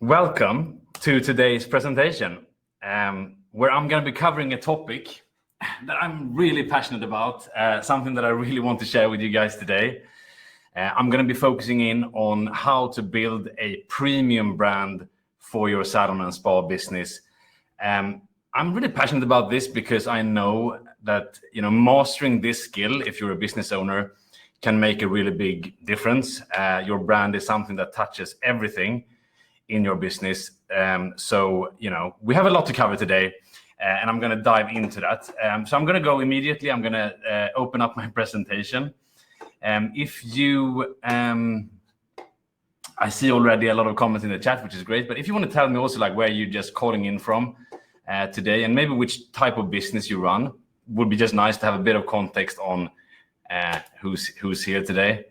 Welcome to today's presentation, where I'm going to be covering a topic that I'm really passionate about, something that I really want to share with you guys today. I'm going to be focusing in on how to build a premium brand for your salon and spa business. I'm really passionate about this because I know that mastering this skill, if you're a business owner, can make a really big difference. Your brand is something that touches everything in your business. So we have a lot to cover today, and I'm going to dive into that. So I'm going to go immediately. I'm going to open up my presentation. If you, I see already a lot of comments in the chat, which is great. But if you want to tell me also like where you're just calling in from today, and maybe which type of business you run, would be just nice to have a bit of context on who's here today.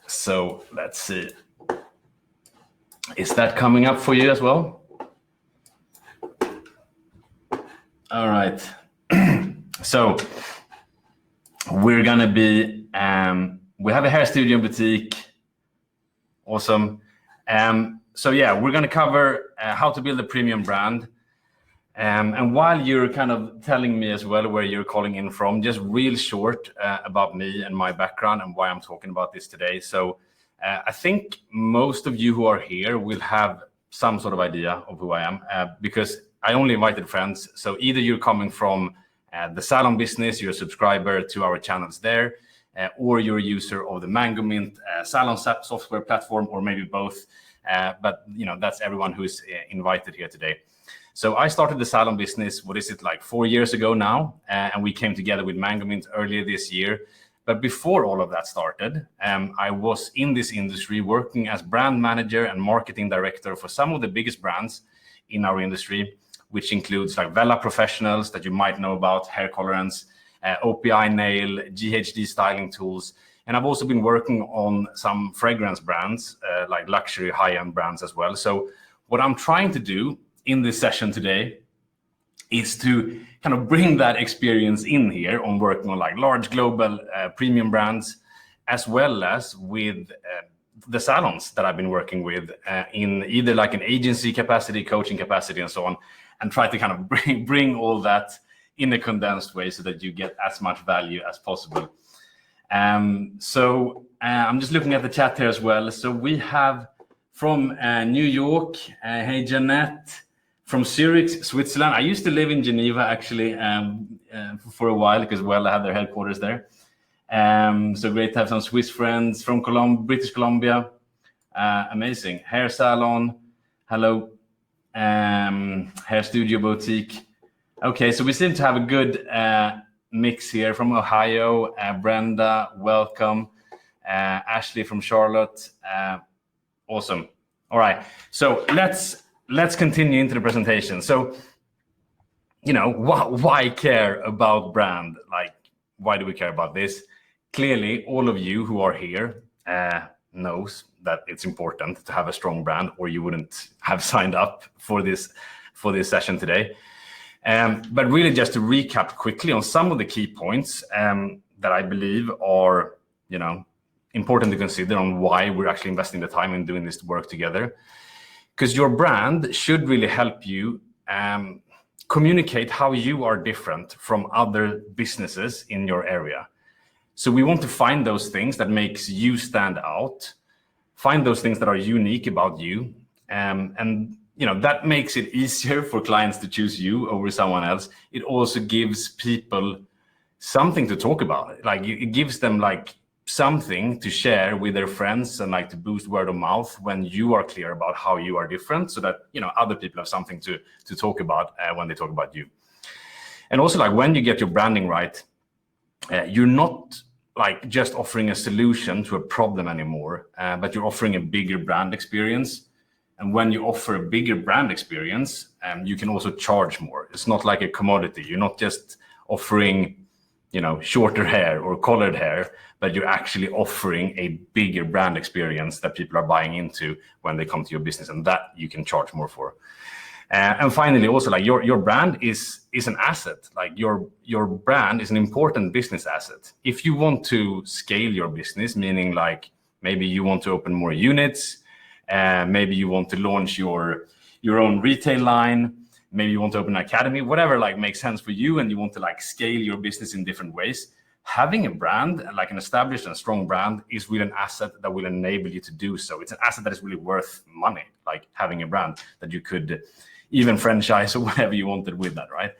So let's see. Is that coming up for you as well? All right. So we're gonna be, we have a hair studio boutique. Awesome. So yeah, we're gonna cover how to build a premium brand. And while you're kind of telling me as well where you're calling in from, just real short about me and my background and why I'm talking about this today. So I think most of you who are here will have some sort of idea of who I am because I only invited friends. So either you're coming from the salon business, you're a subscriber to our channels there, or you're a user of the Mango Mint salon software platform, or maybe both. But that's everyone who's invited here today. So I started the salon business, what is it, like 4 years ago now? And we came together with Mango Mint earlier this year. But before all of that started, I was in this industry working as brand manager and marketing director for some of the biggest brands in our industry, which includes like Vella Professionals that you might know about, hair colorants, OPI Nail, GHD styling tools. And I've also been working on some fragrance brands, like luxury high-end brands as well. So what I'm trying to do in this session today is to kind of bring that experience in here on working on like large global premium brands, as well as with the salons that I've been working with in either like an agency capacity, coaching capacity, and so on, and try to kind of bring all that in a condensed way so that you get as much value as possible. So I'm just looking at the chat here as well. So we have from New York, hey Jeanette, from Zurich, Switzerland. I used to live in Geneva actually for a while because I had their headquarters there. So great to have some Swiss friends from British Columbia. Amazing. Hair salon. Hello. Hair studio boutique. Okay, so we seem to have a good mix here from Ohio. Brenda, welcome. Ashley from Charlotte. Awesome. All right. So let's continue into the presentation. So, why care about brand? Like, why do we care about this? Clearly, all of you who are here knows that it's important to have a strong brand, or you wouldn't have signed up for this session today. But really, just to recap quickly on some of the key points that I believe are, important to consider on why we're actually investing the time in doing this work together. Because your brand should really help you communicate how you are different from other businesses in your area. So we want to find those things that makes you stand out, find those things that are unique about you, and that makes it easier for clients to choose you over someone else. It also gives people something to talk about. Like it gives them like something to share with their friends and like to boost word of mouth when you are clear about how you are different, so that other people have something to talk about when they talk about you. And also, like, when you get your branding right, you're not like just offering a solution to a problem anymore, but you're offering a bigger brand experience. And when you offer a bigger brand experience, you can also charge more. It's not like a commodity. You're not just offering shorter hair or colored hair, but you're actually offering a bigger brand experience that people are buying into when they come to your business, and that you can charge more for. And finally, also, like your brand is an asset. Like your brand is an important business asset. If you want to scale your business, meaning like maybe you want to open more units, Maybe you want to launch your own retail line. Maybe you want to open an academy, whatever like makes sense for you, and you want to like scale your business in different ways. Having a brand, like an established and strong brand, is really an asset that will enable you to do so. It's an asset that is really worth money, like having a brand that you could even franchise or whatever you wanted with that, right?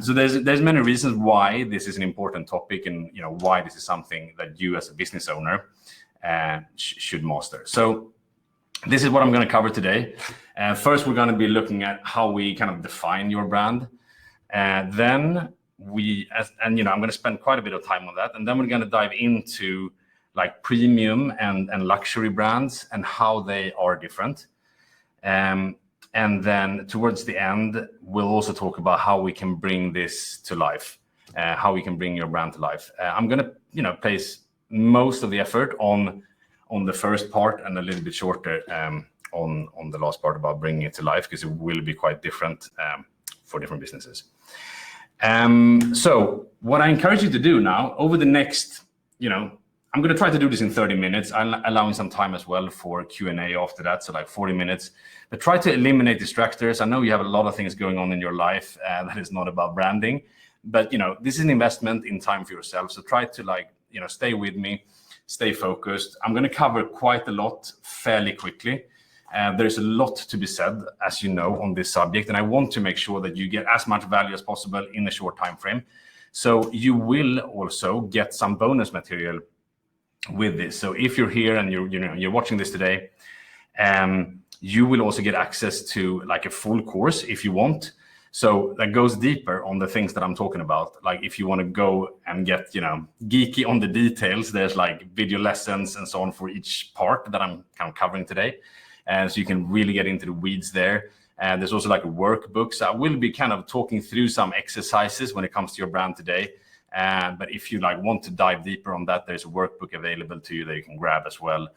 So there's many reasons why this is an important topic, and why this is something that you as a business owner should master. So this is what I'm going to cover today. First, we're going to be looking at how we kind of define your brand. Then I'm going to spend quite a bit of time on that. And then we're going to dive into like premium and luxury brands and how they are different. And then towards the end, we'll also talk about how we can bring this to life, how we can bring your brand to life. I'm going to, place most of the effort on the first part and a little bit shorter on the last part about bringing it to life, because it will be quite different for different businesses. So what I encourage you to do now over the next, I'm going to try to do this in 30 minutes. I'm allowing some time as well for Q&A after that, so like 40 minutes. But try to eliminate distractors. I know you have a lot of things going on in your life that is not about branding, but this is an investment in time for yourself. So try to stay with me, stay focused. I'm going to cover quite a lot fairly quickly. There's a lot to be said, as you know, on this subject, and I want to make sure that you get as much value as possible in a short time frame. So you will also get some bonus material with this. So if you're here and you're watching this today, you will also get access to like a full course if you want. So that goes deeper on the things that I'm talking about. Like if you want to go and get, geeky on the details, there's like video lessons and so on for each part that I'm kind of covering today. And so you can really get into the weeds there. And there's also like a workbook. So I will be kind of talking through some exercises when it comes to your brand today. But if you want to dive deeper on that, there's a workbook available to you that you can grab as well.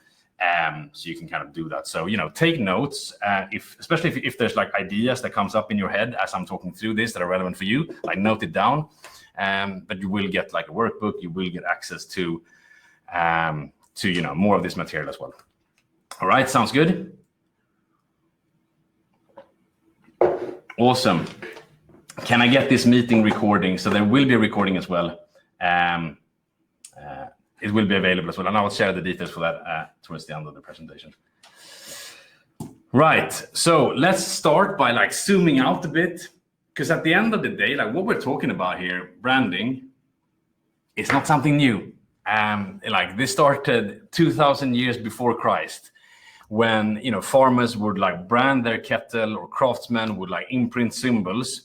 So you can kind of do that. So, take notes, especially if there's like ideas that comes up in your head as I'm talking through this that are relevant for you, like note it down. But you will get like a workbook, you will get access to more of this material as well. All right, sounds good. Awesome. Can I get this meeting recording? So there will be a recording as well. It will be available as well. And I will share the details for that towards the end of the presentation. Right. So let's start by zooming out a bit. Because at the end of the day, what we're talking about here, branding, is not something new. This started 2,000 years before Christ, when farmers would brand their cattle, or craftsmen would imprint symbols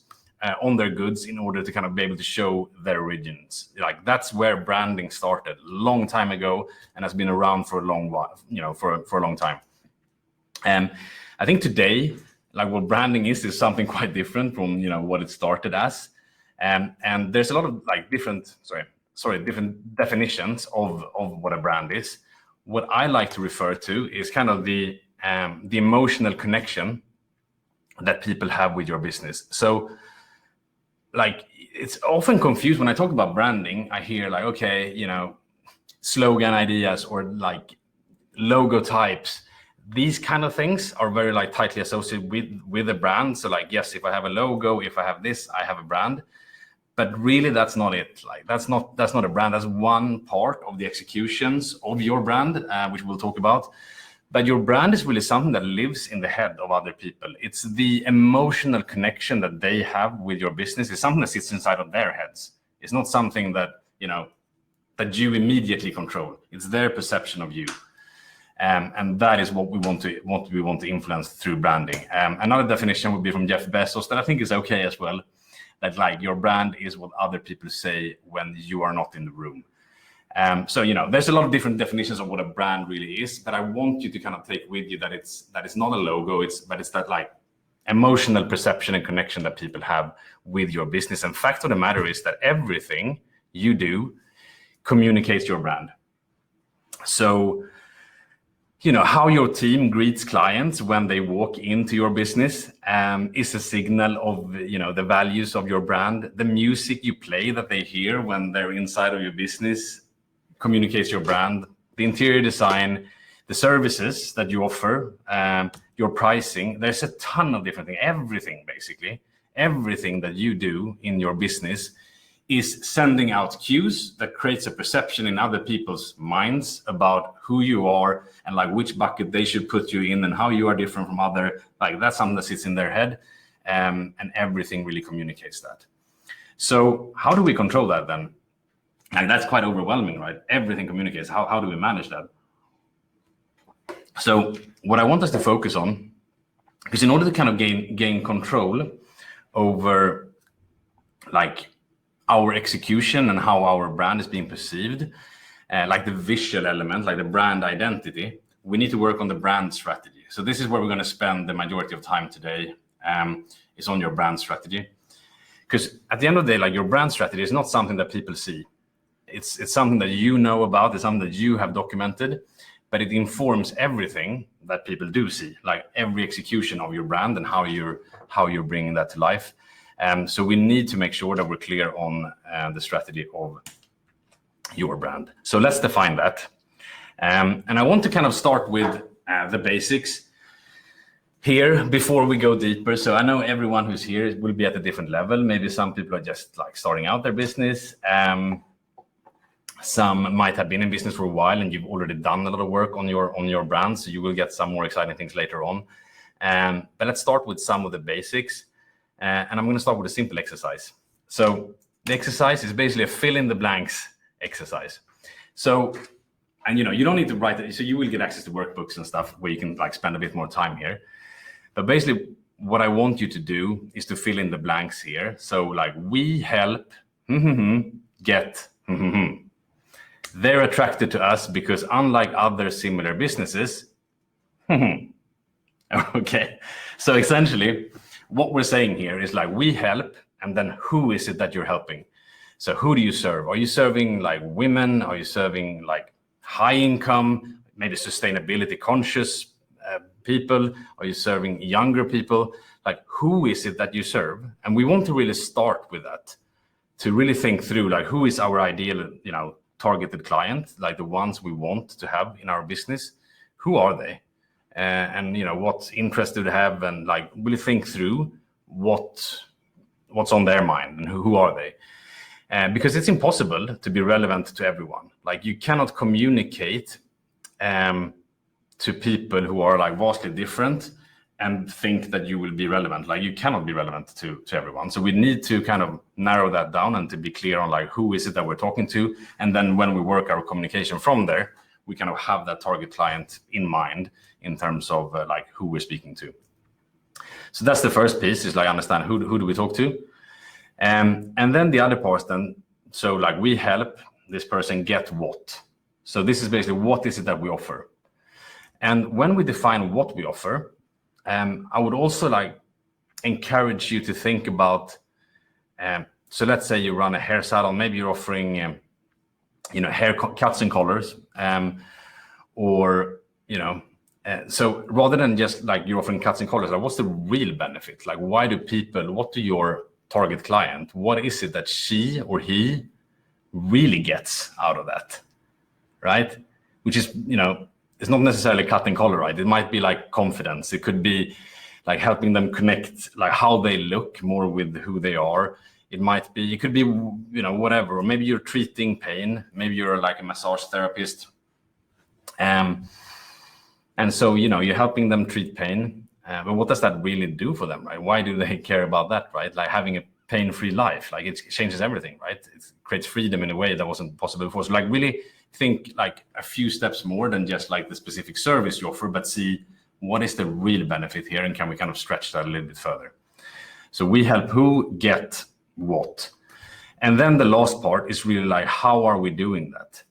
on their goods in order to kind of be able to show their origins. That's where branding started a long time ago and has been around for a long while, for a long time. And I think today, what branding is something quite different from what it started as. And there's a lot of different definitions of what a brand is. What I like to refer to is kind of the emotional connection that people have with your business. So it's often confused when I talk about branding. I hear slogan ideas or logo types. These kind of things are very tightly associated with a brand. So yes, if I have a logo, if I have this, I have a brand. But really, that's not it. That's not a brand. That's one part of the executions of your brand, which we'll talk about. But your brand is really something that lives in the head of other people. It's the emotional connection that they have with your business. It's something that sits inside of their heads. It's not something that that you immediately control. It's their perception of you, and that is what we want to influence through branding. Another definition would be from Jeff Bezos that I think is okay as well. That your brand is what other people say when you are not in the room. So there's a lot of different definitions of what a brand really is, but I want you to kind of take with you that it's not a logo, but it's that emotional perception and connection that people have with your business. And fact of the matter is that everything you do communicates your brand. So how your team greets clients when they walk into your business is a signal of the values of your brand. The music you play that they hear when they're inside of your business communicates your brand. The interior design, the services that you offer, your pricing. There's a ton of different things. Everything, basically, everything that you do in your business is sending out cues that creates a perception in other people's minds about who you are and like which bucket they should put you in and how you are different from other. Like that's something that sits in their head, and everything really communicates that. So how do we control that then? And that's quite overwhelming, right? Everything communicates. How do we manage that? So what I want us to focus on, because in order to kind of gain control over like our execution and how our brand is being perceived, like the visual element, like the brand identity, we need to work on the brand strategy. So this is where we're going to spend the majority of time today, is on your brand strategy. Because at the end of the day, like your brand strategy is not something that people see. It's something that you know about, it's something that you have documented, but it informs everything that people do see, like every execution of your brand and how you're bringing that to life. So we need to make sure that we're clear on the strategy of your brand. So let's define that. And I want to kind of start with the basics here before we go deeper. So I know everyone who's here will be at a different level. Maybe some people are just like starting out their business. Some might have been in business for a while and you've already done a lot of work on your brand. So you will get some more exciting things later on. But let's start with some of the basics. And I'm going to start with a simple exercise. So the exercise is basically a fill in the blanks exercise. So, and you don't need to write it. So you will get access to workbooks and stuff where you can like spend a bit more time here. But basically what I want you to do is to fill in the blanks here. So like we help get they're attracted to us because unlike other similar businesses, okay. So essentially what we're saying here is like we help, and then who is it that you're helping? So who do you serve? Are you serving like women? Are you serving like high income, maybe sustainability conscious people? Are you serving younger people? Like who is it that you serve? And we want to really start with that, to really think through like who is our ideal, targeted client, like the ones we want to have in our business. Who are they? And what interest do they have, and like really think through what's on their mind and who are they, because it's impossible to be relevant to everyone. Like you cannot communicate to people who are like vastly different and think that you will be relevant. Like you cannot be relevant to everyone. So we need to kind of narrow that down and to be clear on like who is it that we're talking to, and then when we work our communication from there, we kind of have that target client in mind in terms of like who we're speaking to. So that's the first piece, is like understand who do we talk to. And then the other part then, so like we help this person get what. So this is basically what is it that we offer. And when we define what we offer, I would also like encourage you to think about, so let's say you run a hair salon, maybe you're offering hair cuts and colors, or so rather than just like you're offering cuts and colors, like what's the real benefit? Like what do your target client, what is it that she or he really gets out of that, right? Which is, it's not necessarily cut and color, right? It might be like confidence. It could be like helping them connect, like how they look more with who they are. It could be, whatever. Or maybe you're treating pain. Maybe you're like a massage therapist. And so, you're helping them treat pain. But what does that really do for them, right? Why do they care about that, right? Like having a pain-free life, like it changes everything, right? It creates freedom in a way that wasn't possible before. So like really think like a few steps more than just like the specific service you offer, but see what is the real benefit here, and can we kind of stretch that a little bit further? So we help who get what. And then the last part is really like, how are we doing that?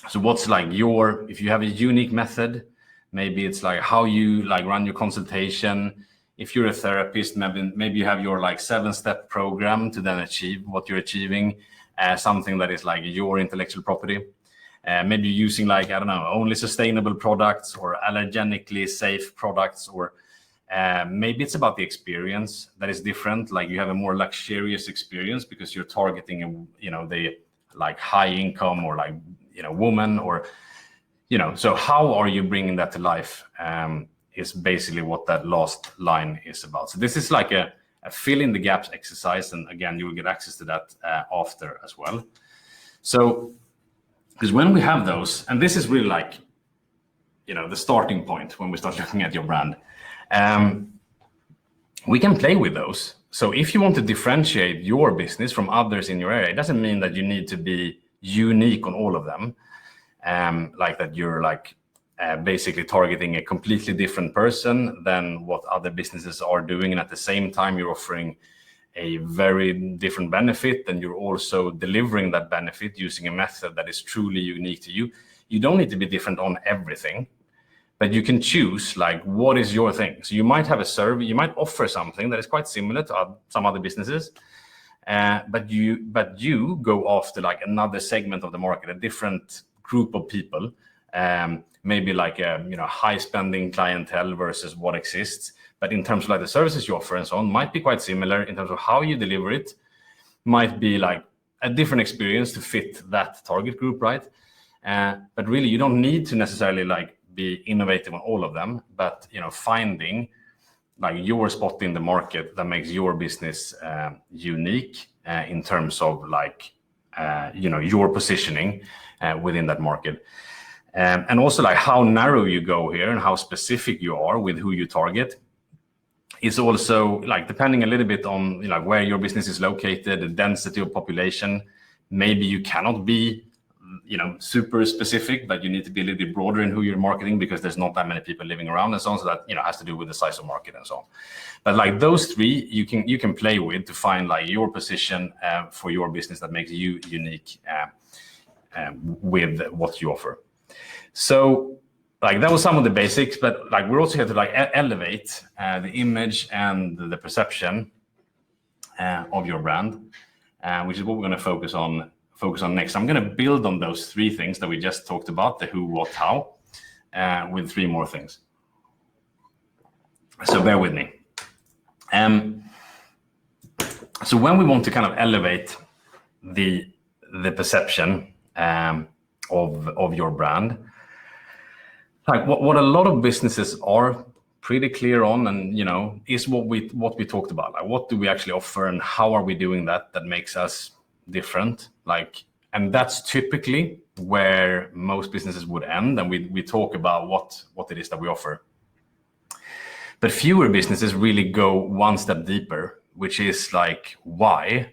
So what's like if you have a unique method, maybe it's like how you like run your consultation. If you're a therapist, maybe you have your like 7-step program to then achieve what you're achieving, something that is like your intellectual property. Maybe using like, I don't know, only sustainable products or allergenically safe products, or maybe it's about the experience that is different. Like you have a more luxurious experience because you're targeting, the like high income or like, woman, or so how are you bringing that to life is basically what that last line is about. So this is like a fill in the gaps exercise. And again, you will get access to that after as well. So, because when we have those, and this is really like, the starting point when we start looking at your brand, we can play with those. So if you want to differentiate your business from others in your area, it doesn't mean that you need to be unique on all of them. Like that you're like basically targeting a completely different person than what other businesses are doing. And at the same time, you're offering a very different benefit, and you're also delivering that benefit using a method that is truly unique to you. You don't need to be different on everything, but you can choose like what is your thing. So you might have a survey, you might offer something that is quite similar to some other businesses, but you go after like another segment of the market, a different group of people, maybe like a high spending clientele versus what exists. But in terms of like the services you offer and so on, might be quite similar in terms of how you deliver it, might be like a different experience to fit that target group, right? But really, you don't need to necessarily like be innovative on all of them, but finding like your spot in the market that makes your business unique in terms of like your positioning within that market, and also like how narrow you go here and how specific you are with who you target is also like depending a little bit on where your business is located, the density of population. Maybe you cannot be super specific, but you need to be a little bit broader in who you're marketing because there's not that many people living around and so on. So that has to do with the size of market and so on. But like those three, you can play with to find like your position for your business that makes you unique with what you offer. So like that was some of the basics, but like we're also here to like elevate the image and the perception of your brand, which is what we're going to focus on next. I'm going to build on those three things that we just talked about, the who, what, how, with three more things. So bear with me. So when we want to kind of elevate the perception of your brand, like what a lot of businesses are pretty clear on, and is what we talked about. Like what do we actually offer, and how are we doing that makes us different? And that's typically where most businesses would end, and we talk about what it is that we offer. But fewer businesses really go one step deeper, which is like why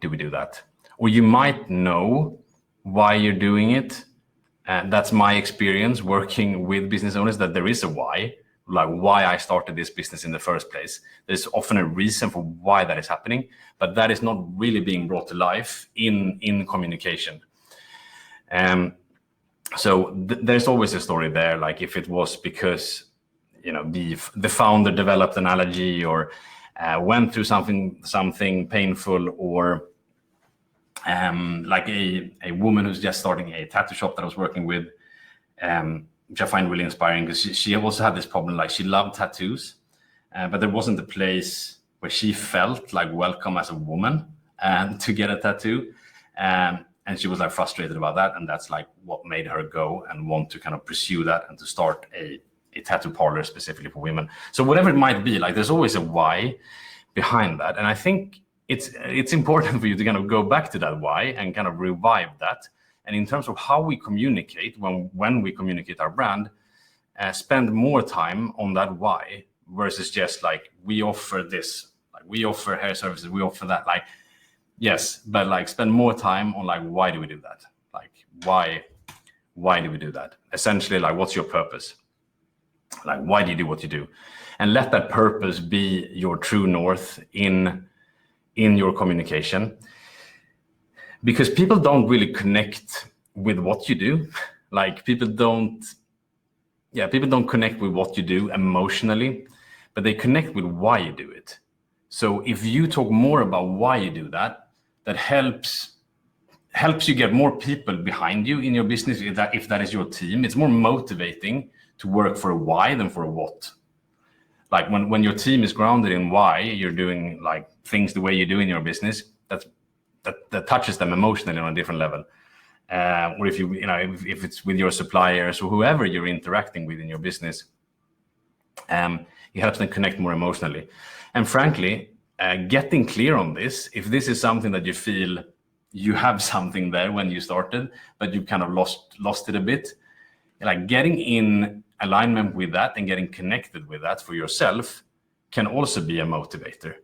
do we do that? Or you might know why you're doing it. That's my experience working with business owners, that there is a why, like why I started this business in the first place. There's often a reason for why that is happening, but that is not really being brought to life in communication. So there's always a story there. Like if it was because the founder developed an allergy or went through something painful, or like a woman who's just starting a tattoo shop that I was working with, which I find really inspiring because she also had this problem. Like she loved tattoos, but there wasn't a place where she felt like welcome as a woman to get a tattoo. And she was like frustrated about that. And that's like what made her go and want to kind of pursue that and to start a tattoo parlor specifically for women. So whatever it might be, like there's always a why behind that. And I think it's important for you to kind of go back to that why and kind of revive that. And in terms of how we communicate, when we communicate our brand, spend more time on that why versus just like we offer this, like we offer hair services, we offer that. Like yes, but like spend more time on like why do we do that? Like why do we do that? Essentially, like what's your purpose? Like why do you do what you do? And let that purpose be your true north in your communication. Because people don't really connect with what you do. Like people don't connect with what you do emotionally, but they connect with why you do it. So if you talk more about why you do that, that helps you get more people behind you in your business. If that is your team, it's more motivating to work for a why than for a what. Like when your team is grounded in why you're doing like things the way you do in your business, that touches them emotionally on a different level. or if it's with your suppliers or whoever you're interacting with in your business, it helps them connect more emotionally. And frankly, getting clear on this, if this is something that you feel you have something there when you started, but you kind of lost it a bit, like getting in alignment with that and getting connected with that for yourself can also be a motivator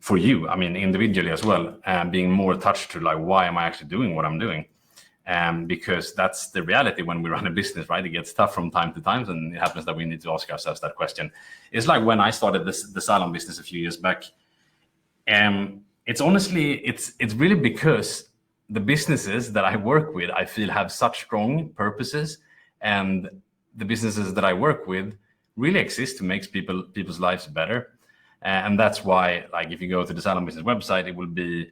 for you. I mean, individually as well, being more touched to like, why am I actually doing what I'm doing? Because that's the reality when we run a business, right? It gets tough from time to time, and it happens that we need to ask ourselves that question. It's like when I started the salon business a few years back. It's honestly, it's really because the businesses that I work with, I feel have such strong purposes, and the businesses that I work with really exist to make people's lives better. And that's why, like, if you go to the Salon business website, it will be,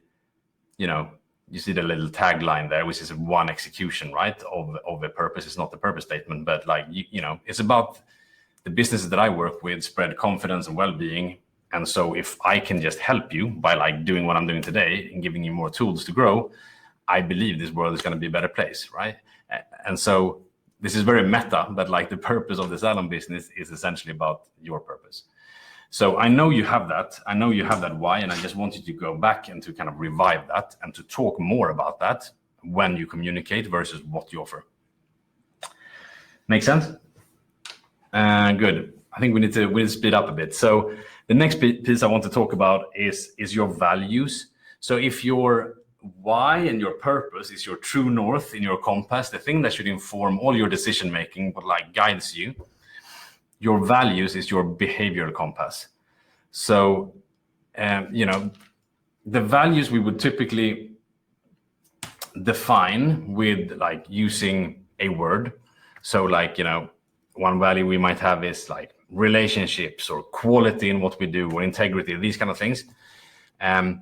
you see the little tagline there, which is one execution, right, of a purpose. It's not the purpose statement, but like, it's about the businesses that I work with spread confidence and well-being. And so if I can just help you by like doing what I'm doing today and giving you more tools to grow, I believe this world is going to be a better place, right? And so this is very meta, but like the purpose of the salon business is essentially about your purpose. So I know you have that. I know you have that why, and I just want you to go back and to kind of revive that and to talk more about that when you communicate versus what you offer. Make sense? Good. I think we need to speed up a bit. So the next piece I want to talk about is your values. So if your why and your purpose is your true north in your compass, the thing that should inform all your decision making, but like guides you, your values is your behavioral compass. So, the values we would typically define with like using a word. So like, one value we might have is like relationships or quality in what we do or integrity, these kind of things.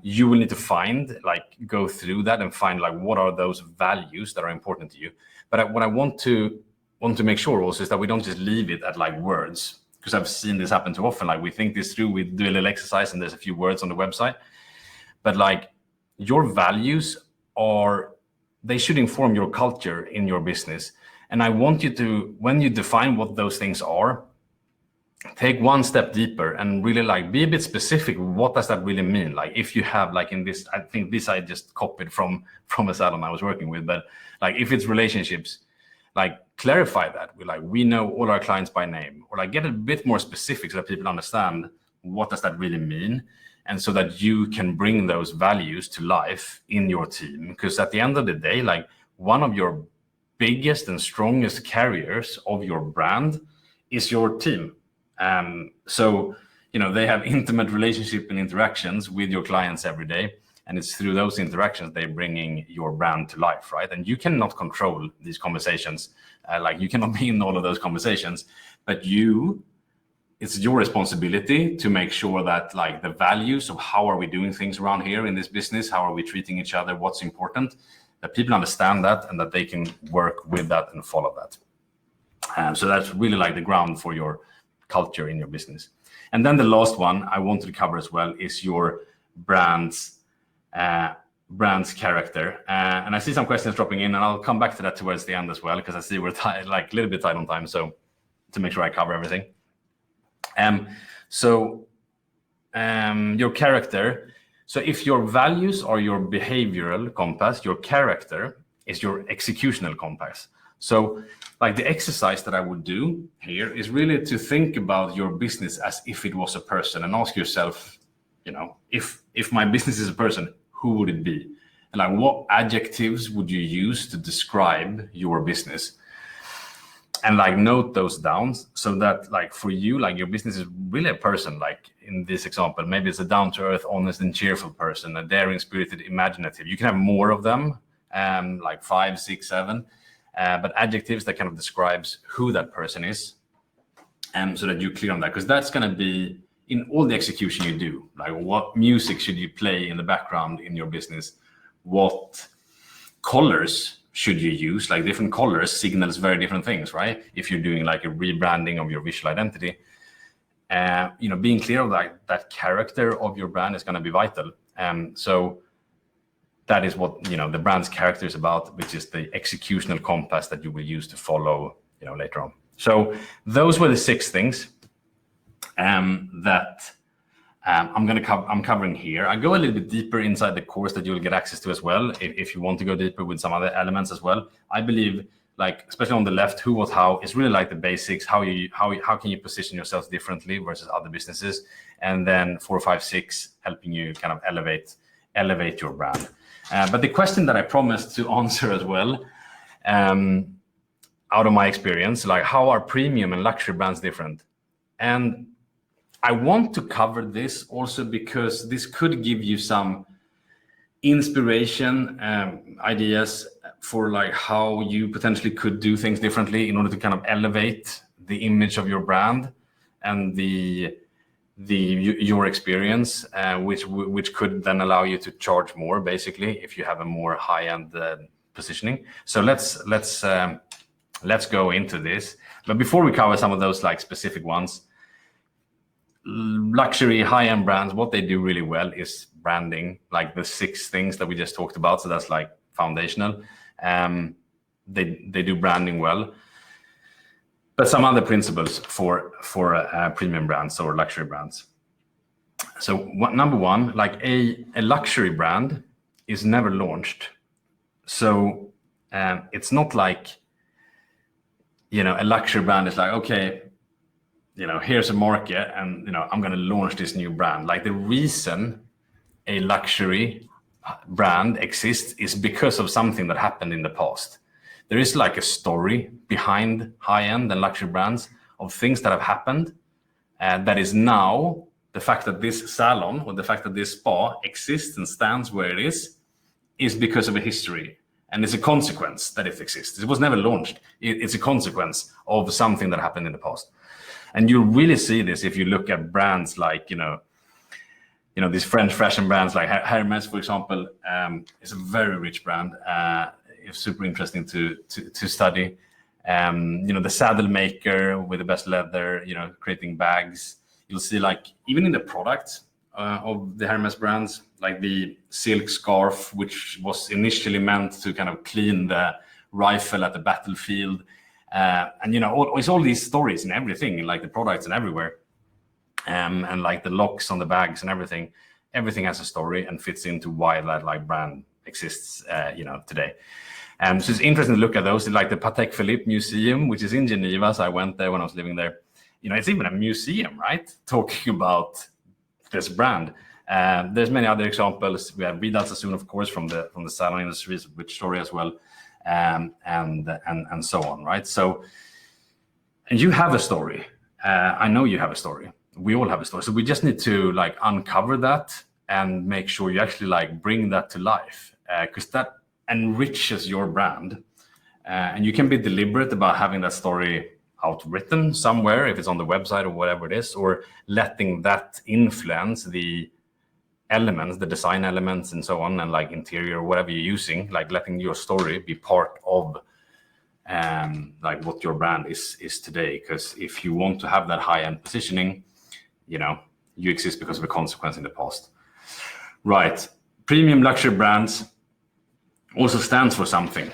You will need to go through that and find like, what are those values that are important to you? But what I want to make sure also is that we don't just leave it at like words, because I've seen this happen too often. Like we think this through, we do a little exercise and there's a few words on the website, but like your values they should inform your culture in your business. And I want you to, when you define what those things are, take one step deeper and really like be a bit specific. What does that really mean? Like if you have like in this, I think this I just copied from a salon I was working with, but like if it's relationships, like clarify that. We know all our clients by name, or like get a bit more specific so that people understand what does that really mean, and so that you can bring those values to life in your team. Because at the end of the day, like one of your biggest and strongest carriers of your brand is your team. So, they have intimate relationship and interactions with your clients every day. And it's through those interactions they're bringing your brand to life, right? And you cannot control these conversations. Like you cannot be in all of those conversations, but it's your responsibility to make sure that like the values of how are we doing things around here in this business, how are we treating each other, what's important, that people understand that and that they can work with that and follow that. So that's really like the ground for your culture in your business. And then the last one I wanted to cover as well is your brand's character. And I see some questions dropping in, and I'll come back to that towards the end as well, because I see we're like a little bit tight on time. So to make sure I cover everything. Your character. So if your values are your behavioral compass, your character is your executional compass. So like the exercise that I would do here is really to think about your business as if it was a person, and ask yourself, if my business is a person, who would it be? And like what adjectives would you use to describe your business? And like note those down so that like for you, like your business is really a person. Like in this example, maybe it's a down-to-earth, honest and cheerful person, a daring, spirited, imaginative. You can have more of them, like 5, 6, 7, but adjectives that kind of describes who that person is, so that you're clear on that, because that's going to be in all the execution you do. Like what music should you play in the background in your business? What colors should you use? Like different colors signals very different things, right? If you're doing like a rebranding of your visual identity, being clear of that character of your brand is going to be vital. So that is what the brand's character is about, which is the executional compass that you will use to follow later on. So those were the 6 things that I'm covering here. I go a little bit deeper inside the course that you'll get access to as well, if you want to go deeper with some other elements as well. I believe, like especially on the left, who, what, how is really like the basics. How can you position yourself differently versus other businesses, and then 4, 5, 6 helping you kind of elevate your brand. But the question that I promised to answer as well, out of my experience, like how are premium and luxury brands different? And I want to cover this also because this could give you some inspiration, ideas for like how you potentially could do things differently in order to kind of elevate the image of your brand and your experience, which could then allow you to charge more, basically, if you have a more high-end positioning. So let's go into this. But before we cover some of those like specific ones, luxury high-end brands, what they do really well is branding, like the 6 things that we just talked about. So that's like foundational. They do branding well. But some other principles for premium brands or luxury brands. So number 1, like a luxury brand is never launched. So it's not like, a luxury brand is like, okay, here's a market and, I'm going to launch this new brand. Like the reason a luxury brand exists is because of something that happened in the past. There is like a story behind high-end and luxury brands of things that have happened. That is now the fact that this salon or the fact that this spa exists and stands where it is because of a history. And it's a consequence that it exists. It was never launched. It's a consequence of something that happened in the past. And you really see this if you look at brands like, these French fashion brands like Hermes, for example. It's a very rich brand. It's super interesting to study. The saddle maker with the best leather, creating bags. You'll see like even in the products of the Hermes brands, like the silk scarf, which was initially meant to kind of clean the rifle at the battlefield. It's all these stories and everything, like the products and everywhere. And like the locks on the bags and everything has a story and fits into why that like brand exists, today. So it's interesting to look at those, like the Patek Philippe Museum, which is in Geneva. So I went there when I was living there. It's even a museum, right? Talking about this brand. There's many other examples. We have Vidal Sassoon, of course, from the salon industry, rich story as well, and so on, right? So, and you have a story. I know you have a story. We all have a story. So we just need to like uncover that and make sure you actually like bring that to life, because that enriches your brand. And you can be deliberate about having that story outwritten somewhere, if it's on the website or whatever it is, or letting that influence the elements, the design elements and so on, and like interior, whatever you're using, like letting your story be part of like what your brand is today. Because if you want to have that high-end positioning, you exist because of a consequence in the past. Right. Premium luxury brands also stands for something.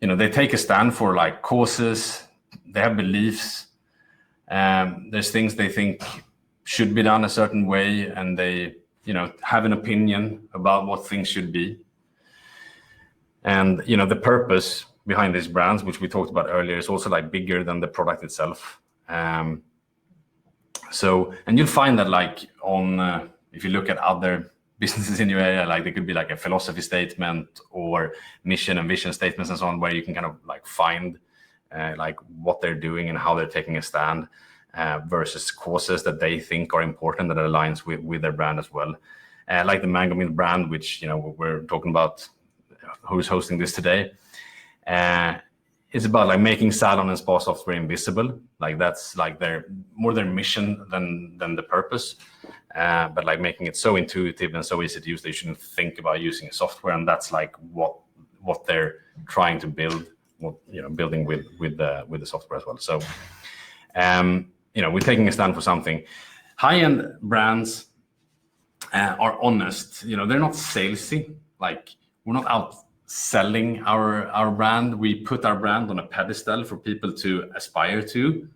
They take a stand for like causes, they have beliefs, there's things they think should be done a certain way, and they, have an opinion about what things should be. And, the purpose behind these brands, which we talked about earlier, is also like bigger than the product itself. And you'll find that like on, if you look at other businesses in your area, like there could be like a philosophy statement or mission and vision statements and so on, where you can kind of like find like what they're doing and how they're taking a stand versus causes that they think are important that aligns with their brand as well. Like the Mango Mint brand, which, we're talking about who's hosting this today. It's about like making salon and spa software invisible. Like that's like their mission than the purpose. But like making it so intuitive and so easy to use that you shouldn't think about using a software. And that's like what they're trying to build, building with the software as well. So, we're taking a stand for something. High-end brands are honest. They're not salesy. Like, we're not out selling our brand. We put our brand on a pedestal for people to aspire to.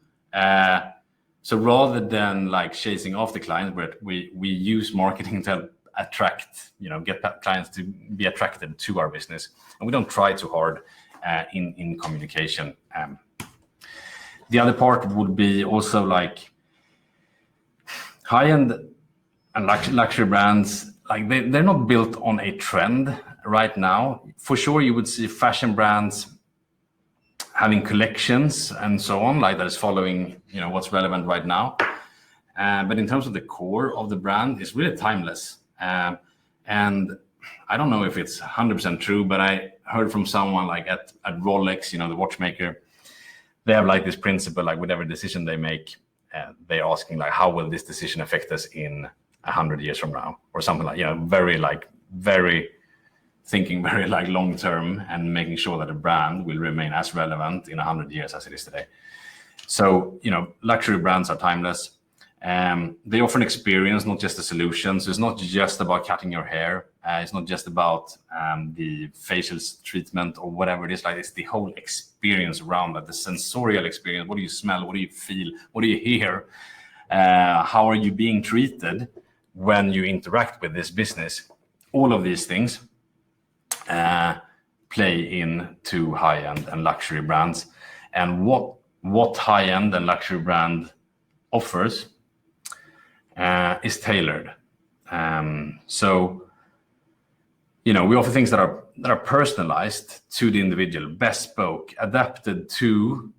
So rather than like chasing off the clients, we use marketing to attract, get clients to be attracted to our business, and we don't try too hard in communication. The other part would be also like high-end and luxury brands. Like they're not built on a trend right now. For sure, you would see fashion brands having collections and so on, like that is following, what's relevant right now. But in terms of the core of the brand, it's really timeless. And I don't know if it's 100% true, but I heard from someone like at Rolex, the watchmaker, they have like this principle, like whatever decision they make, they're asking like, how will this decision affect us in 100 years from now, or something like, very thinking very like long term, and making sure that a brand will remain as relevant in 100 years as it is today. So, luxury brands are timeless. They offer an experience, not just a solution. So it's not just about cutting your hair. It's not just about the facial treatment or whatever it is. Like, it's the whole experience around that, the sensorial experience. What do you smell? What do you feel? What do you hear? How are you being treated when you interact with this business? All of these things play into high-end and luxury brands. And what high-end and luxury brand offers is tailored. So, we offer things that are personalized to the individual, bespoke, adapted to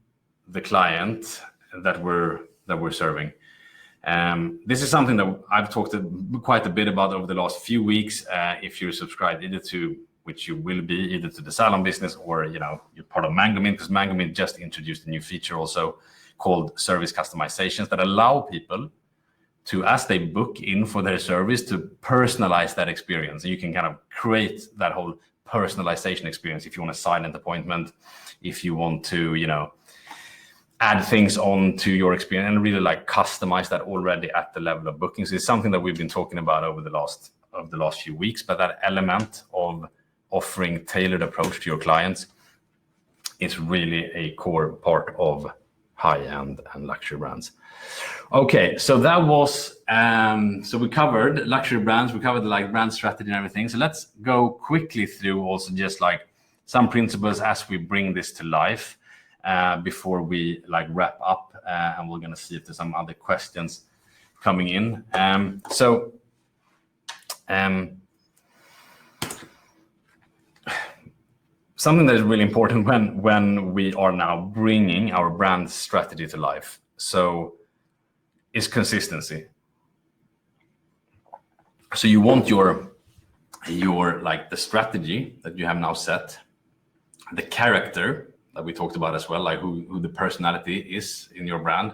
the client that we're serving. This is something that I've talked quite a bit about over the last few weeks. If you're subscribed either to, which you will be, either to the Salon business or you're part of Mangomint, because Mangomint just introduced a new feature also called service customizations that allow people to, as they book in for their service, to personalize that experience. And you can kind of create that whole personalization experience if you want a silent appointment, if you want to, add things on to your experience and really like customize that already at the level of bookings. It's something that we've been talking about over the last few weeks, but that element of offering tailored approach to your clients is really a core part of high-end and luxury brands. Okay, so that was, so we covered luxury brands, we covered like brand strategy and everything. So let's go quickly through also just like some principles as we bring this to life before we like wrap up, and we're gonna see if there's some other questions coming in. Something that is really important when we are now bringing our brand strategy to life, so is consistency. So you want your like the strategy that you have now set, the character that we talked about as well, like who the personality is in your brand.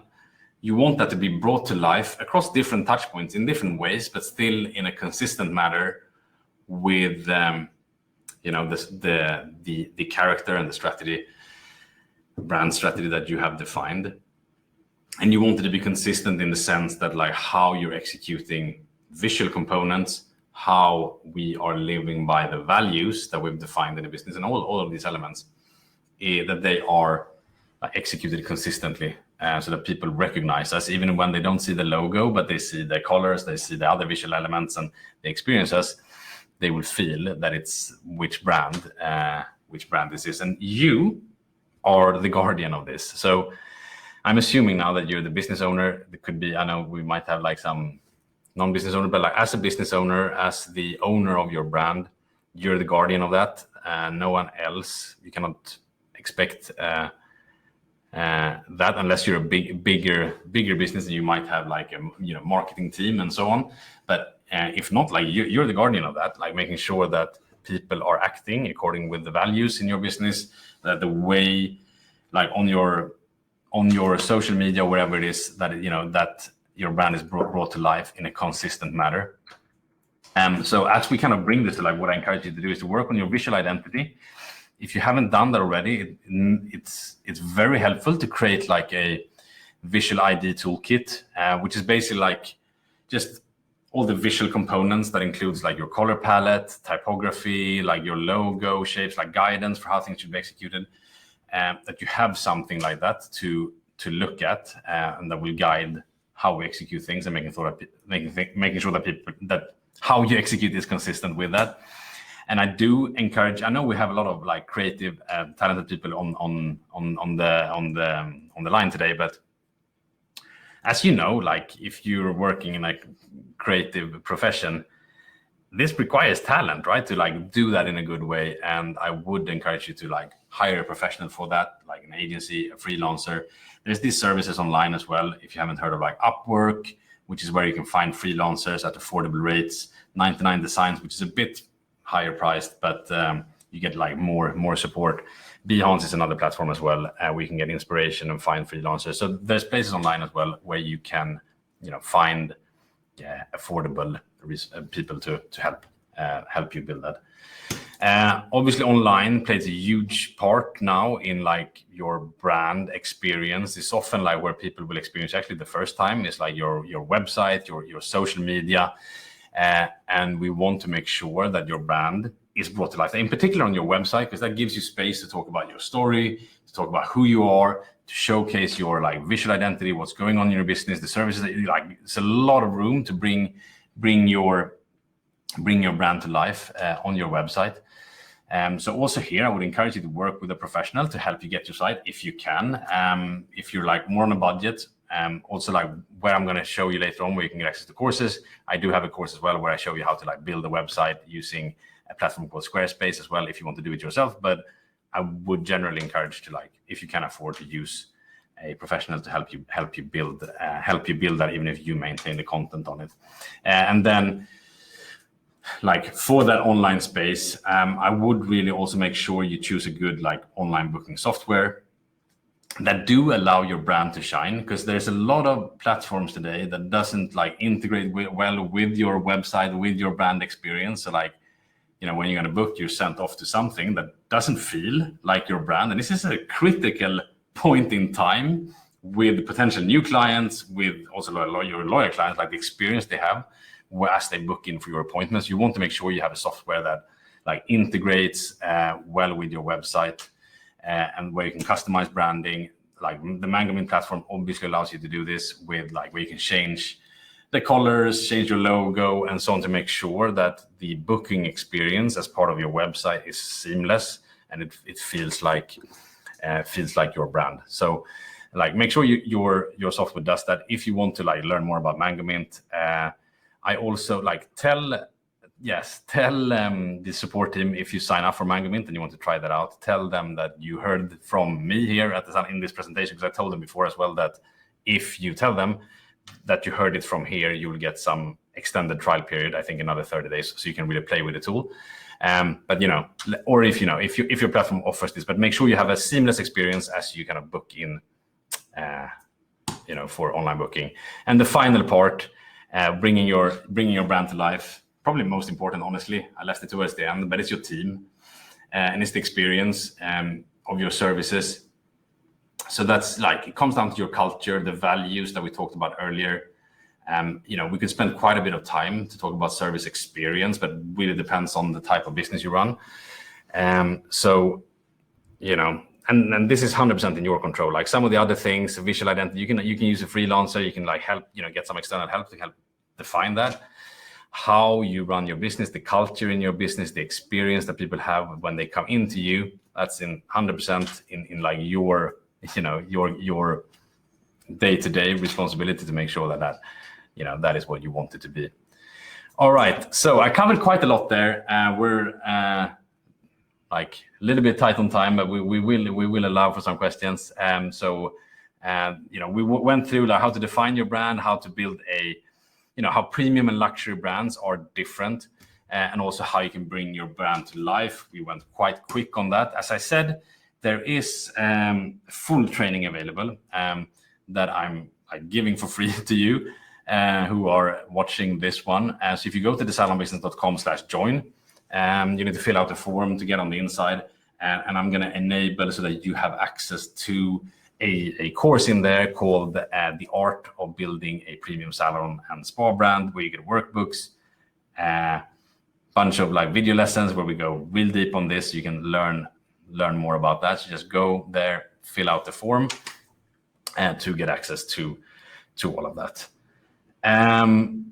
You want that to be brought to life across different touch points in different ways, but still in a consistent manner with the character and the strategy, brand strategy that you have defined. And you want it to be consistent in the sense that like how you're executing visual components, how we are living by the values that we've defined in the business, and all of these elements, that they are executed consistently, so that people recognize us even when they don't see the logo, but they see the colors, they see the other visual elements, and they experience us. They will feel that it's which brand this is, and you are the guardian of this. So I'm assuming now that you're the business owner. It could be, I know we might have like some non-business owner, but like as a business owner, as the owner of your brand, you're the guardian of that, and no one else. You cannot expect that unless you're a bigger business, and you might have like a marketing team and so on. But if not, like you're the guardian of that, like making sure that people are acting according with the values in your business, that the way, like on your social media, wherever it is, that that your brand is brought to life in a consistent manner. So as we kind of bring this to life, what I encourage you to do is to work on your visual identity. If you haven't done that already, it's very helpful to create like a visual ID toolkit, which is basically like just all the visual components that includes like your color palette, typography, like your logo shapes, like guidance for how things should be executed, that you have something like that to look at, and that will guide how we execute things, and making sure that how you execute is consistent with that. And I do encourage. I know we have a lot of like creative, talented people on the line today, but as you know, like if you're working in like creative profession, this requires talent, right? To like do that in a good way. And I would encourage you to like hire a professional for that, like an agency, a freelancer. There's these services online as well. If you haven't heard of like Upwork, which is where you can find freelancers at affordable rates, 99 Designs, which is a bit higher priced, but you get like more support. Behance is another platform as well, where you can get inspiration and find freelancers. So there's places online as well where you can, find affordable people to help you build that. Obviously, online plays a huge part now in like your brand experience. It's often like where people will experience actually the first time is like your website, your social media, and we want to make sure that your brand is brought to life, in particular on your website, because that gives you space to talk about your story, to talk about who you are, to showcase your like visual identity, what's going on in your business, the services that you like. It's a lot of room to bring your brand to life on your website. So also here, I would encourage you to work with a professional to help you get your site if you can. If you're like more on a budget, also like where I'm going to show you later on where you can get access to courses. I do have a course as well where I show you how to like build a website using a platform called Squarespace as well, if you want to do it yourself. But I would generally encourage to like, if you can afford to use a professional to help you build that, even if you maintain the content on it. And then like for that online space, I would really also make sure you choose a good like online booking software that do allow your brand to shine, because there's a lot of platforms today that doesn't like integrate well with your website, with your brand experience. So like, when you're going to book, you're sent off to something that doesn't feel like your brand. And this is a critical point in time with potential new clients, with also your loyal clients, like the experience they have as they book in for your appointments. You want to make sure you have a software that like integrates well with your website, and where you can customize branding. Like the Mango platform obviously allows you to do this with like where you can change the colors, change your logo, and so on, to make sure that the booking experience as part of your website is seamless and it feels like your brand. So like make sure your software does that. If you want to like learn more about Mango, I also like tell the support team, if you sign up for Mango and you want to try that out, tell them that you heard from me here at the Salon in this presentation, because I told them before as well that if you tell them that you heard it from here, you will get some extended trial period, I think another 30 days, so you can really play with the tool. But or if your platform offers this, but make sure you have a seamless experience as you kind of book in, for online booking. And the final part, bringing your brand to life, probably most important, honestly, I left it towards the end, but it's your team, and it's the experience of your services. So that's like, it comes down to your culture, the values that we talked about earlier. We could spend quite a bit of time to talk about service experience, but really depends on the type of business you run. And this is 100% in your control. Like some of the other things, visual identity, you can use a freelancer, you can like help, get some external help to help define that. How you run your business, the culture in your business, the experience that people have when they come into you, that's in 100% in like your day-to-day responsibility to make sure that that is what you want it to be. All right, so I covered quite a lot there. We're like a little bit tight on time, but we will allow for some questions. We went through like how to define your brand, how to build how premium and luxury brands are different, and also how you can bring your brand to life. We went quite quick on that. As I said, there is full training available that I'm giving for free to you who are watching this one. So if you go to thesalonbusiness.com/join, you need to fill out a form to get on the inside, and I'm going to enable so that you have access to a course in there called The Art of Building a Premium Salon and Spa Brand, where you get workbooks, bunch of like video lessons where we go real deep on this. You can learn more about that. So just go there, fill out the form, and to get access to all of that.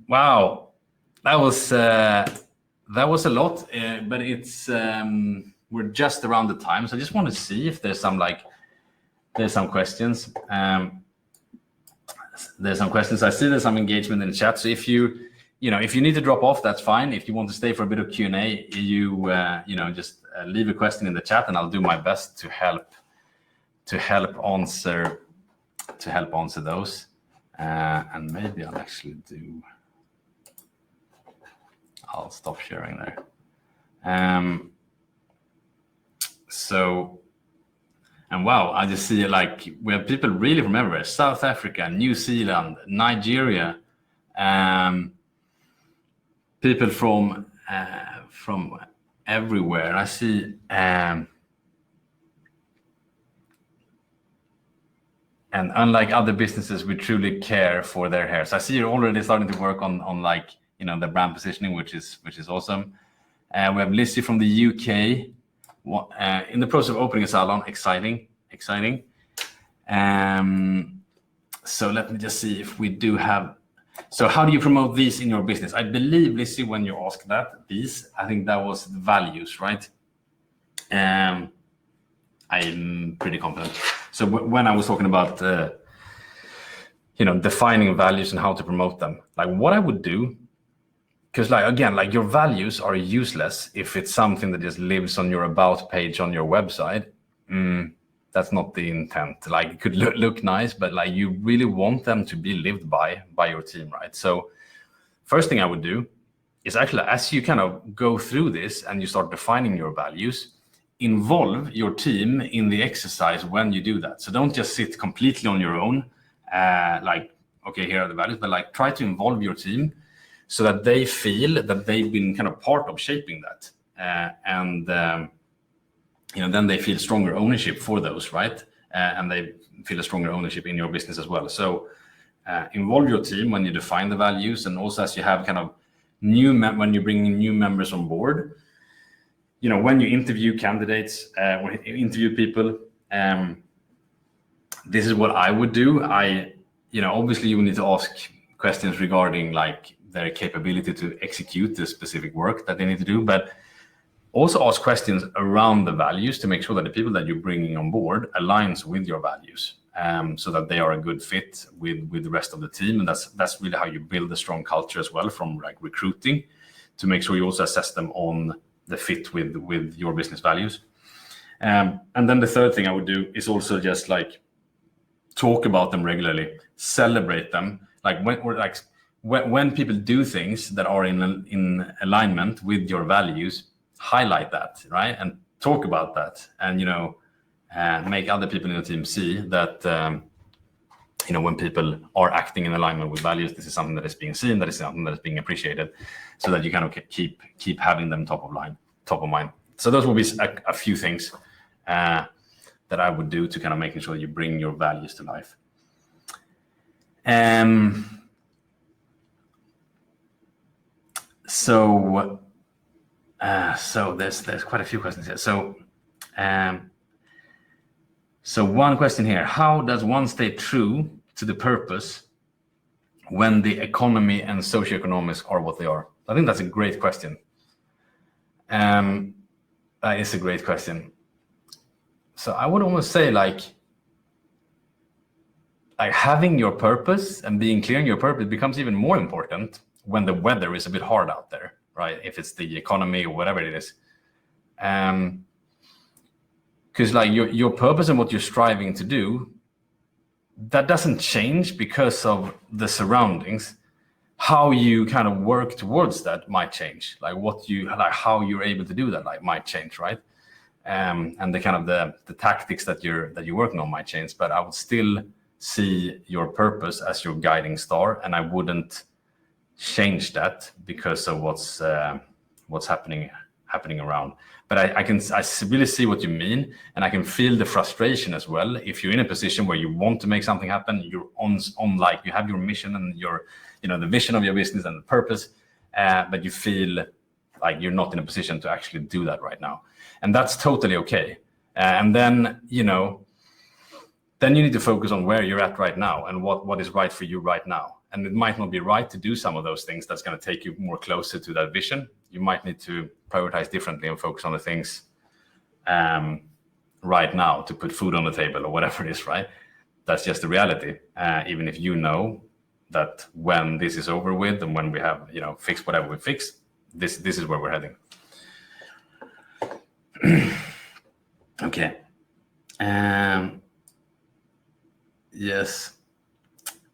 Wow, that was a lot, but it's we're just around the time, so I just want to see if there's some questions. There's some questions. I see there's some engagement in the chat. So if you need to drop off, that's fine. If you want to stay for a bit of Q&A, just leave a question in the chat, and I'll do my best to help answer those. And maybe I'll stop sharing there. And wow, I just see like we have people really from everywhere: South Africa, New Zealand, Nigeria, people from everywhere. I see, and unlike other businesses, we truly care for their hair. So I see you're already starting to work on like, the brand positioning, which is awesome. We have Lizzie from the UK. In the process of opening a salon. Exciting. So let me just see if we do have. So how do you promote these in your business? I believe, Lizzie, when you asked that, I think that was values, right? I'm pretty confident. So when I was talking about defining values and how to promote them, like what I would do, because like your values are useless if it's something that just lives on your about page on your website. That's not the intent. Like it could look nice, but like you really want them to be lived by your team, right? So first thing I would do is actually, as you kind of go through this and you start defining your values, involve your team in the exercise when you do that. So don't just sit completely on your own, like, okay, here are the values, but like try to involve your team so that they feel that they've been kind of part of shaping that. Then they feel stronger ownership for those, right? And they feel a stronger ownership in your business as well. So involve your team when you define the values, and also as you have kind of when you bring in new members on board, when you interview candidates, or interview people, this is what I would do. Obviously you need to ask questions regarding like their capability to execute the specific work that they need to do, but also ask questions around the values to make sure that the people that you're bringing on board aligns with your values, so that they are a good fit with the rest of the team. And that's really how you build a strong culture as well, from like recruiting, to make sure you also assess them on the fit with your business values. And then the third thing I would do is also just like talk about them regularly, celebrate them. Like when people do things that are in alignment with your values, highlight that, right? And talk about that, and make other people in your team see that when people are acting in alignment with values, this is something that is being seen, that is something that is being appreciated, so that you kind of keep having them top of mind. So those will be a few things that I would do to kind of making sure you bring your values to life. So there's quite a few questions here. So one question here: how does one stay true to the purpose when the economy and socioeconomics are what they are? I think that's a great question. That is a great question. So I would almost say like having your purpose and being clear on your purpose becomes even more important when the weather is a bit hard out there, right? If it's the economy or whatever it is. Because like your purpose and what you're striving to do, that doesn't change because of the surroundings. How you kind of work towards that might change. Like how you're able to do that might change, right? And the kind of the tactics that you're working on might change. But I would still see your purpose as your guiding star, and I wouldn't change that because of what's happening happening around. But I really see what you mean, and I can feel the frustration as well. If you're in a position where you want to make something happen, you're on like you have your mission and your, the vision of your business and the purpose, but you feel like you're not in a position to actually do that right now, and that's totally okay. And then then you need to focus on where you're at right now and what is right for you right now. And it might not be right to do some of those things that's going to take you more closer to that vision. You might need to prioritize differently and focus on the things right now to put food on the table or whatever it is, right? That's just the reality. Even if you know that when this is over with and when we have, fixed whatever we fix, this is where we're heading. Okay. Yes.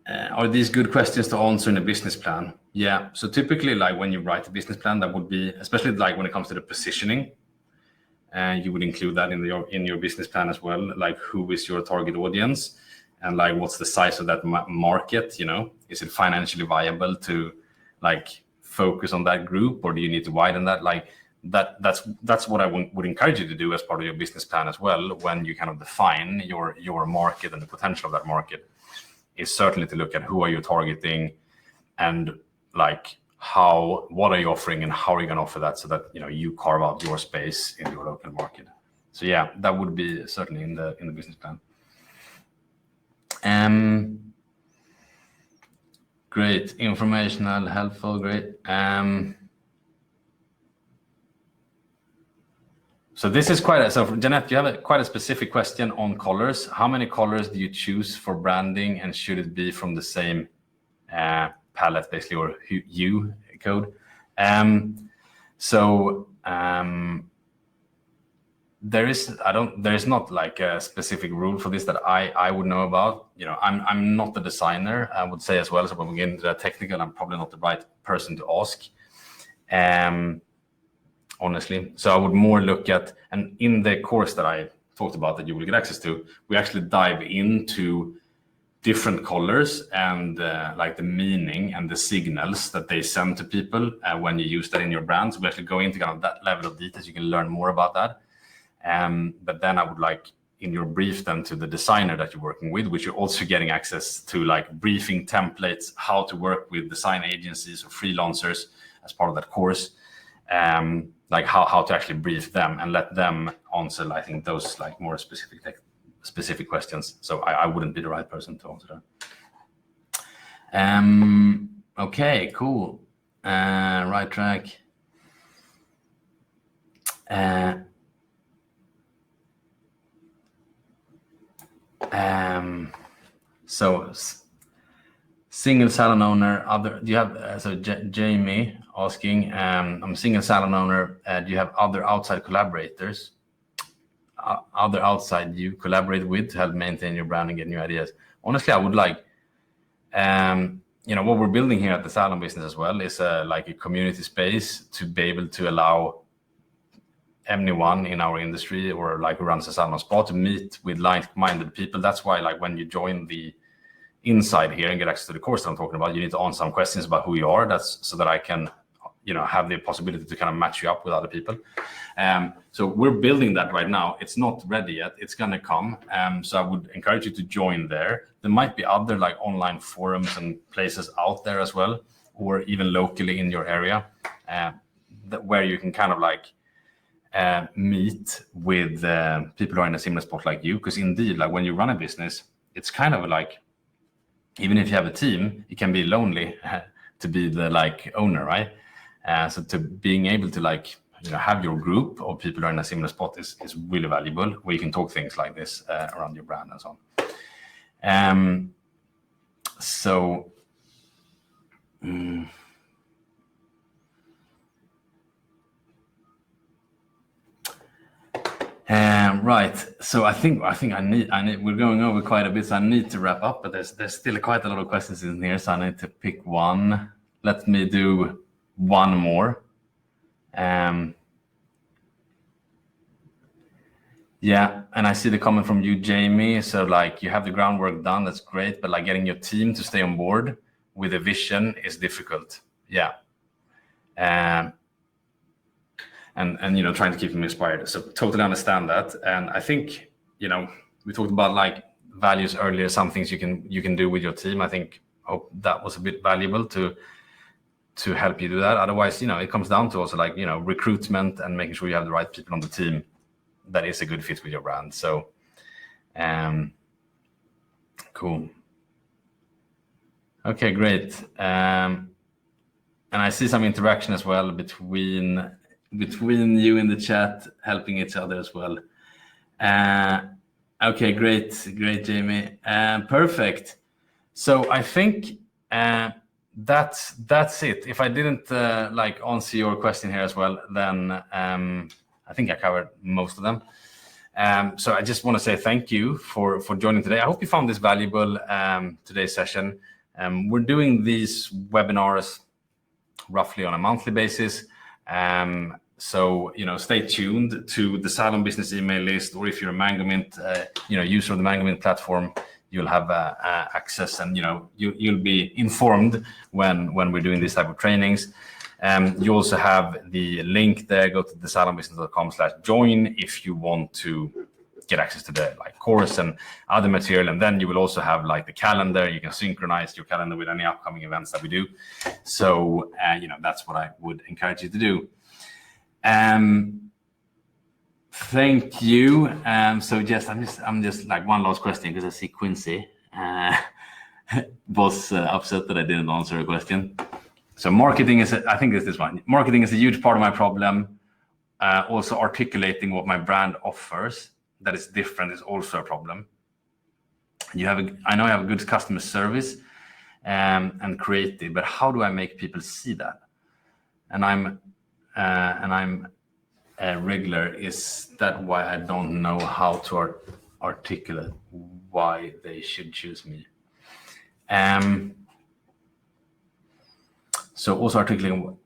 Are these good questions to answer in a business plan? Yeah. So typically, like when you write a business plan, that would be, especially like when it comes to the positioning, and you would include that in your business plan as well. Like, who is your target audience, and like what's the size of that market? Is it financially viable to like focus on that group, or do you need to widen that? Like that's what I would encourage you to do as part of your business plan as well. When you kind of define your market and the potential of that market, is certainly to look at who are you targeting, and like what are you offering, and how are you going to offer that, so that you carve out your space in your local market. So yeah, that would be certainly in the business plan. Great, informational, helpful, great. So this is so Jeanette, you have quite a specific question on colors. How many colors do you choose for branding, and should it be from the same palette, basically, or hue code? There is not like a specific rule for this that I would know about. I'm not a designer, I would say as well. So when we get into the technical, I'm probably not the right person to ask. Honestly. So I would more look at, and in the course that I talked about that you will get access to, we actually dive into different colors and like the meaning and the signals that they send to people when you use that in your brand. So we actually go into kind of that level of details. You can learn more about that. But then I would like in your brief then to the designer that you're working with, which you're also getting access to, like briefing templates, how to work with design agencies or freelancers as part of that course. Like how to actually brief them and let them answer, I think, those like more specific questions. So I wouldn't be the right person to answer that. Okay, cool. Right track. So single salon owner, do you have, Jamie asking, I'm a single salon owner, do you have other outside collaborators, you collaborate with to help maintain your brand and get new ideas? Honestly, I would like, what we're building here at the Salon business as well is like a community space to be able to allow anyone in our industry or like who runs a salon spa to meet with like-minded people. That's why, like, when you join the inside here and get access to the course that I'm talking about, you need to answer some questions about who you are. That's so that I can, have the possibility to kind of match you up with other people. So we're building that right now. It's not ready yet. It's going to come. So I would encourage you to join there. There might be other like online forums and places out there as well, or even locally in your area, where you can kind of like meet with people who are in a similar spot like you. Because indeed, like when you run a business, it's kind of like, even if you have a team, it can be lonely to be the like owner, right? So to being able to like, have your group of people who are in a similar spot is really valuable, where you can talk things like this around your brand and so on. Right. So I think I need. We're going over quite a bit, so I need to wrap up. But there's still quite a lot of questions in here, so I need to pick one. Let me do one more. Yeah, and I see the comment from you, Jamie. So like, you have the groundwork done. That's great, but like getting your team to stay on board with a vision is difficult. Yeah. and trying to keep them inspired. So totally understand that. And I think we talked about like values earlier, some things you can do with your team. I hope that was a bit valuable to help you do that. Otherwise, it comes down to also like recruitment and making sure you have the right people on the team that is a good fit with your brand. So cool. Okay, great. And I see some interaction as well between you in the chat, helping each other as well. Okay, great, Jamie. Perfect. So I think that's it. If I didn't answer your question here as well, then I think I covered most of them. So I just want to say thank you for joining today. I hope you found this valuable, today's session. We're doing these webinars roughly on a monthly basis. So stay tuned to the Salon business email list, or if you're a MangoMint user of the MangoMint platform, you'll have access, and you'll be informed when we're doing these type of trainings. You also have the link there. Go to thesalonbusiness.com/join if you want to get access to the course and other material, and then you will also have the calendar. You can synchronize your calendar with any upcoming events that we do. So that's what I would encourage you to do. Thank you. So I'm just one last question, because I see Quincy was upset that I didn't answer a question. So marketing I think it's this one. Marketing is a huge part of my problem. Also articulating what my brand offers that is different is also a problem. I know I have a good customer service and creative, but how do I make people see that? And I'm regular. Is that why I don't know how to articulate why they should choose me? So also articulating.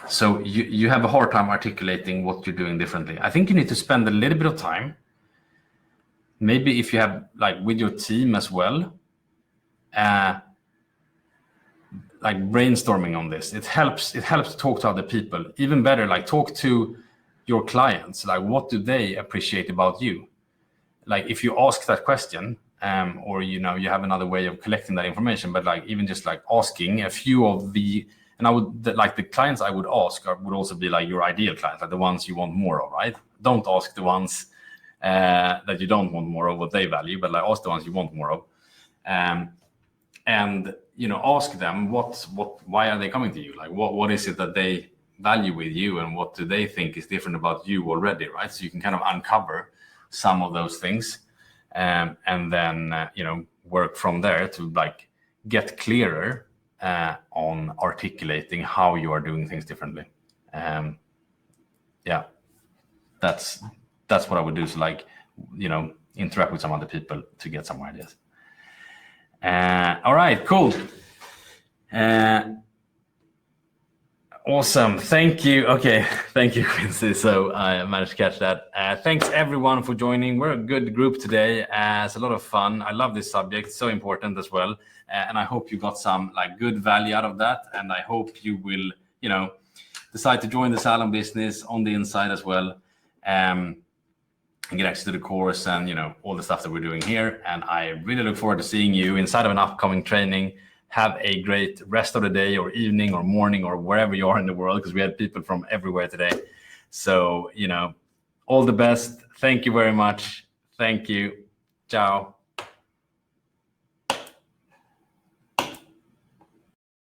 So you have a hard time articulating what you're doing differently. I think you need to spend a little bit of time. Maybe if you have with your team as well, brainstorming on this. It helps to talk to other people. Even better, talk to your clients. What do they appreciate about you? If you ask that question, or you have another way of collecting that information, but even just asking a few of the, and I would the clients I would ask would also be your ideal clients, the ones you want more of, right? Don't ask the ones that you don't want more of, what they value, but ask the ones you want more of, and ask them why are they coming to you? What is it that they value with you, and what do they think is different about you already, right? So you can kind of uncover some of those things, and then work from there to get clearer on articulating how you are doing things differently. Yeah, that's what I would do. So interact with some other people to get some ideas. All right, cool. Awesome. Thank you. Okay. Thank you, Quincy. So I managed to catch that. Thanks everyone for joining. We're a good group today. It's a lot of fun. I love this subject. So important as well. And I hope you got some good value out of that. And I hope you will, decide to join the Salon business on the inside as well. And get access to the course and, all the stuff that we're doing here. And I really look forward to seeing you inside of an upcoming training. Have a great rest of the day or evening or morning or wherever you are in the world, because we had people from everywhere today. So, all the best. Thank you very much. Thank you. Ciao.